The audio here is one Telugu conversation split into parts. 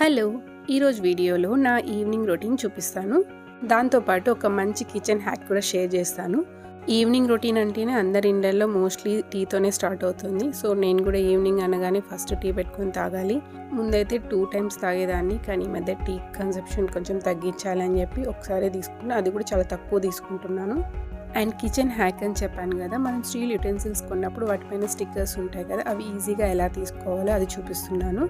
హలో, ఈరోజు వీడియోలో నా ఈవినింగ్ రొటీన్ చూపిస్తాను. దాంతోపాటు ఒక మంచి కిచెన్ హ్యాక్ కూడా షేర్ చేస్తాను. ఈవినింగ్ రొటీన్ అంటేనే అందరి ఇండ్లల్లో మోస్ట్లీ టీతోనే స్టార్ట్ అవుతుంది. సో నేను కూడా ఈవినింగ్ అనగానే ఫస్ట్ టీ పెట్టుకొని తాగాలి. ముందైతే 2 టైమ్స్ తాగేదాన్ని, కానీ ఈ మధ్య టీ కన్సంప్షన్ కొంచెం తగ్గించాలని చెప్పి ఒకసారి తీసుకున్నాను. అది కూడా చాలా తక్కువ తీసుకుంటున్నాను. అండ్ కిచెన్ హ్యాక్ అని చెప్పాను కదా, మనం స్టీల్ యుటెన్సిల్స్ కొన్నప్పుడు వాటిపైన స్టిక్కర్స్ ఉంటాయి కదా, అవి ఈజీగా ఎలా తీసుకోవాలో అది చూపిస్తున్నాను.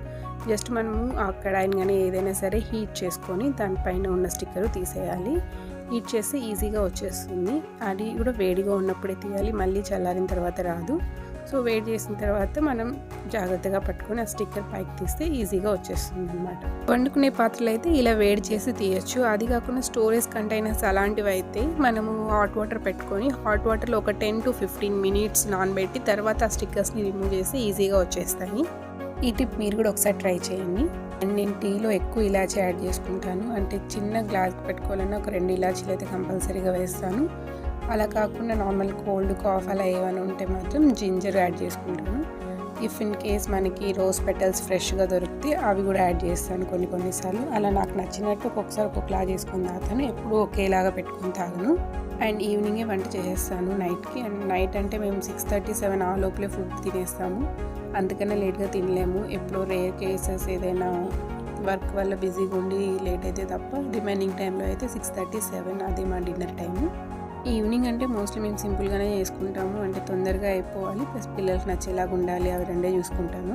జస్ట్ మనము ఆ కడాయిని కానీ ఏదైనా సరే హీట్ చేసుకొని దానిపైన ఉన్న స్టిక్కర్ తీసేయాలి. హీట్ చేస్తే ఈజీగా వచ్చేస్తుంది. అది కూడా వేడిగా ఉన్నప్పుడే తీయాలి, మళ్ళీ చల్లారిన తర్వాత రాదు. సో వేడి చేసిన తర్వాత మనం జాగ్రత్తగా పట్టుకొని ఆ స్టిక్కర్ పైకి తీస్తే ఈజీగా వచ్చేస్తుంది అనమాట. వండుకునే పాత్రలు అయితే ఇలా వేడి చేసి తీయచ్చు. అది కాకుండా స్టోరేజ్ కంటైనర్స్ అలాంటివి అయితే మనము హాట్ వాటర్ పెట్టుకొని హాట్ వాటర్లో ఒక 10 to 15 minutes నానబెట్టి తర్వాత ఆ స్టిక్కర్స్ని రిమూవ్ చేసి ఈజీగా వచ్చేస్తాయి. ఈ టిప్ మీరు కూడా ఒకసారి ట్రై చేయండి. అండ్ నేను టీలో ఎక్కువ ఇలాచీ యాడ్ చేసుకుంటాను. అంటే చిన్న గ్లాస్ పెట్టుకోవాలన్నా ఒక 2 ఇలాచీలు అయితే కంపల్సరీగా వేస్తాను. అలా కాకుండా నార్మల్ కోల్డ్ కాఫ్ అలా ఏమైనా ఉంటే మాత్రం జింజర్ యాడ్ చేసుకుంటాను. ఇఫ్ ఇన్ కేస్ మనకి రోజ్ పెటల్స్ ఫ్రెష్గా దొరికితే అవి కూడా యాడ్ చేస్తాను కొన్నిసార్లు. అలా నాకు నచ్చినట్టు ఒక్కొక్కసారి ఒక్కొక్కలా చేసుకుని తాగుతాను. ఎప్పుడూ ఒకేలాగా పెట్టుకుని తాగను. అండ్ ఈవినింగే వంట చేసేస్తాను నైట్కి. అండ్ నైట్ అంటే మేము 6:30, 7 ఆ లోపలే ఫుడ్ తినేస్తాము. అందుకనే లేట్గా తినలేము. ఎప్పుడో రేర్ కేసెస్ ఏదైనా వర్క్ వల్ల బిజీగా ఉండి లేట్ అయితే తప్ప రిమైనింగ్ టైంలో అయితే 6:30, 7 అది మా డిన్నర్ టైము. ఈవినింగ్ అంటే మోస్ట్లీ మేము సింపుల్గానే చేసుకుంటాము. అంటే తొందరగా అయిపోవాలి, ప్లస్ పిల్లలకి నచ్చేలాగా ఉండాలి, అవి రెండే చూసుకుంటాను.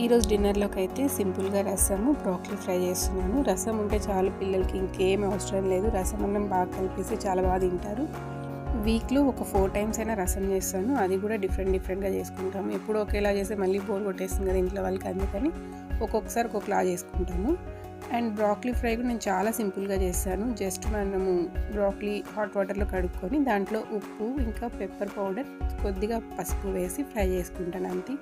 ఈరోజు డిన్నర్లోకి అయితే సింపుల్గా రసము, బ్రోకలీ ఫ్రై చేస్తున్నాను. రసం ఉంటే చాలు, పిల్లలకి ఇంకేం అవసరం లేదు. రసం అన్నం బాగా కలిపేసి చాలా బాగా తింటారు. వీక్లో ఒక 4 times అయినా రసం చేస్తాను. అది కూడా డిఫరెంట్గా చేసుకుంటాము. ఎప్పుడు ఒకేలా చేస్తే మళ్ళీ బోర్ కొట్టేస్తుంది కదా ఇంట్లో వాళ్ళకి, అందుకని ఒక్కొక్కసారి ఒక్కొక్కలా చేసుకుంటాము. అండ్ బ్రోకలీ ఫ్రై కూడా నేను చాలా సింపుల్గా చేస్తాను. జస్ట్ మనము బ్రోకలీ హాట్ వాటర్లో కడుక్కొని దాంట్లో ఉప్పు ఇంకా పెప్పర్ పౌడర్ కొద్దిగా పసుపు వేసి ఫ్రై చేసుకుంటాను అంతే.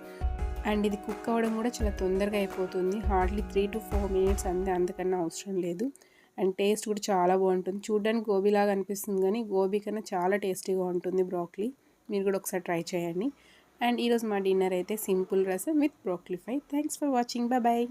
అండ్ ఇది కుక్ అవ్వడం కూడా చాలా తొందరగా అయిపోతుంది. హార్డ్లీ 3 to 4 minutes అంతే, అంతకన్నా అవసరం లేదు. అండ్ టేస్ట్ కూడా చాలా బాగుంటుంది. చూడడానికి గోబీలాగా అనిపిస్తుంది కానీ గోబీ కన్నా చాలా టేస్టీగా ఉంటుంది బ్రోకలీ. మీరు కూడా ఒకసారి ట్రై చేయండి. అండ్ ఈరోజు మా డిన్నర్ అయితే simple rasam with broccoli fry. Thanks for watching. Bye.